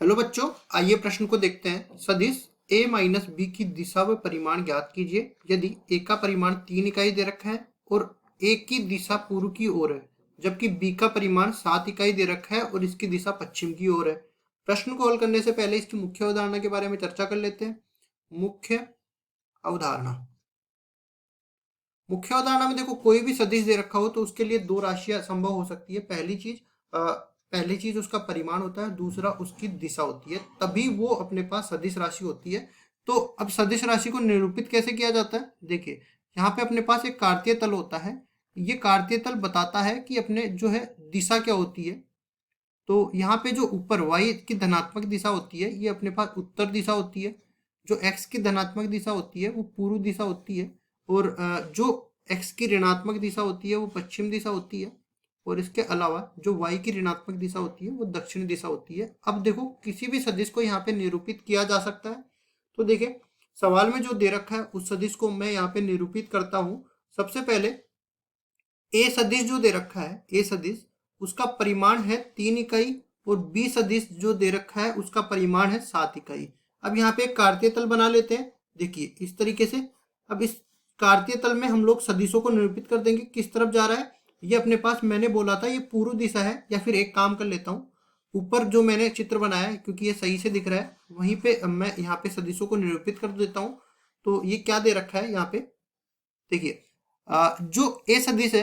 Hello बच्चों, आइए प्रश्न को देखते हैं। सदिश a माइनस बी की दिशा व परिमाण ज्ञात कीजिए। यदि a का परिमाण 3 इकाई दे रखा है और a की दिशा पूर्व की ओर है, जबकि b का परिमाण 7 इकाई दे रखा है और इसकी दिशा पश्चिम की ओर है। प्रश्न को हल करने से पहले इसकी मुख्य अवधारणा के बारे में चर्चा कर लेते हैं। मुख्य अवधारणा मुख्य अवधारणा में देखो, कोई भी सदिश दे रखा हो तो उसके लिए दो राशियां संभव हो सकती है। पहली चीज उसका परिमाण होता है, दूसरा उसकी दिशा होती है, तभी वो अपने पास सदिश राशि होती है। तो अब सदिश राशि को निरूपित कैसे किया जाता है, देखिए यहाँ पे अपने पास एक कार्तीय तल होता है। ये कार्तीय तल बताता है कि अपने जो है दिशा क्या होती है। तो यहाँ पे जो ऊपर y की धनात्मक दिशा होती है, ये अपने पास उत्तर दिशा होती है। जो x की धनात्मक दिशा होती है वो पूर्व दिशा होती है, और जो x की ऋणात्मक दिशा होती है वो पश्चिम दिशा होती है। और इसके अलावा जो y की ऋणात्मक दिशा होती है वो दक्षिण दिशा होती है। अब देखो, किसी भी सदिश को यहाँ पे निरूपित किया जा सकता है। तो देखिए, सवाल में जो दे रखा है उस सदिश को मैं यहाँ पे निरूपित करता हूँ। सबसे पहले ए सदिश जो दे रखा है, ए सदिश उसका परिमाण है 3 इकाई, और बी सदिश जो दे रखा है उसका परिमाण है 7 इकाई। अब यहाँ पे एक कार्तीय तल बना लेते हैं। देखिए इस तरीके से। अब इस कार्तीय तल में हम लोग सदिशों को निरूपित कर देंगे। किस तरफ जा रहा है, ये अपने पास मैंने बोला था ये पूर्व दिशा है। या फिर एक काम कर लेता हूँ, ऊपर जो मैंने चित्र बनाया है, क्योंकि ये सही से दिख रहा है, वहीं पे मैं यहाँ पे सदिशों को निरूपित कर देता हूँ। तो ये क्या दे रखा है यहाँ पे, देखिए जो ए सदिश है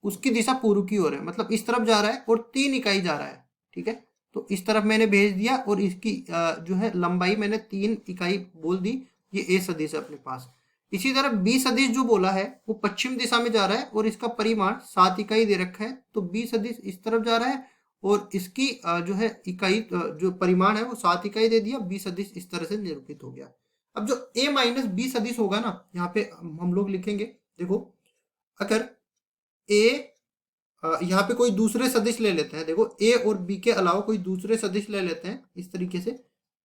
उसकी दिशा पूर्व की ओर है, मतलब इस तरफ जा रहा है और 3 इकाई जा रहा है। ठीक है, तो इस तरफ मैंने भेज दिया और इसकी जो है लंबाई मैंने 3 इकाई बोल दी। ये ए सदिश है अपने पास। इसी तरह बी सदिश जो बोला है वो पश्चिम दिशा में जा रहा है और इसका परिमाण 7 इकाई दे रखा है। तो बी सदिश इस तरफ जा रहा है और इसकी जो है इकाई जो परिमाण है वो 7 इकाई दे दिया। बी सदिश इस तरह से निरूपित हो गया। अब जो a माइनस बी सदिश होगा ना, यहाँ पे हम लोग लिखेंगे। देखो, अगर a यहाँ पे कोई दूसरे सदिश ले लेते हैं। देखो, a और b के अलावा कोई दूसरे सदिश ले लेते हैं इस तरीके से।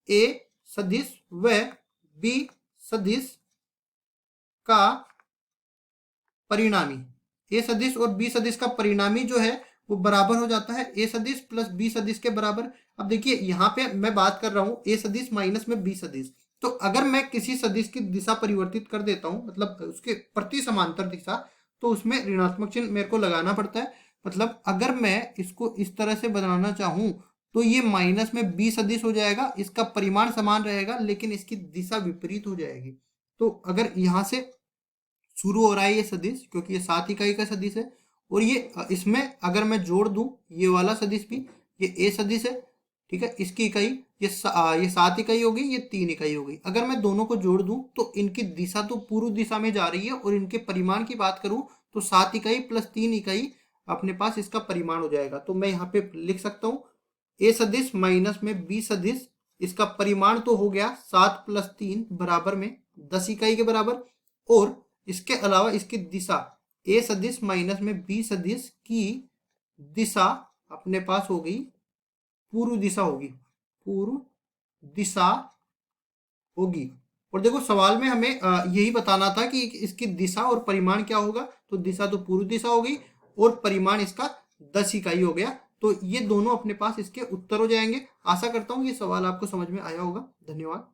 a सदिश व b सदिश का परिणामी, a सदिश और b सदिश का परिणामी जो है वो बराबर हो जाता है a सदिश प्लस b सदिश के बराबर। अब देखिए यहाँ पे मैं बात कर रहा हूँ a सदिश माइनस में b सदिश। तो अगर मैं किसी सदिश की दिशा परिवर्तित कर देता हूँ, मतलब उसके प्रति समांतर दिशा, तो उसमें ऋणात्मक चिन्ह मेरे को लगाना पड़ता है। मतलब अगर मैं इसको इस तरह से बनाना चाहूँ तो ये माइनस में b सदिश हो जाएगा। इसका परिमाण समान रहेगा लेकिन इसकी दिशा विपरीत हो जाएगी। तो अगर यहाँ से शुरू हो रहा है ये सदिश, क्योंकि ये 7 इकाई का सदिश है, और ये इसमें अगर मैं जोड़ दूं ये वाला सदिश भी, ये ए सदिश है। ठीक है, इसकी इकाई ये 7 इकाई होगी, ये 3 इकाई होगी। अगर मैं दोनों को जोड़ दूं तो इनकी दिशा तो पूर्व दिशा में जा रही है, और इनके परिमाण की बात करूं तो 7 इकाई प्लस 3 इकाई अपने पास इसका परिमाण हो जाएगा। तो मैं यहाँ पे लिख सकता हूँ ए सदिश माइनस में बी सदिश, इसका परिमाण तो हो गया 7 प्लस 3 बराबर में 10 इकाई के बराबर। और इसके अलावा इसकी दिशा ए सदिश माइनस में बी सदिश की दिशा अपने पास हो गई पूर्व दिशा होगी, पूर्व दिशा होगी। और देखो, सवाल में हमें यही बताना था कि इसकी दिशा और परिमाण क्या होगा। तो दिशा तो पूर्व दिशा हो गई और परिमाण इसका 10 इकाई हो गया। तो ये दोनों अपने पास इसके उत्तर हो जाएंगे। आशा करता हूँ ये सवाल आपको समझ में आया होगा। धन्यवाद।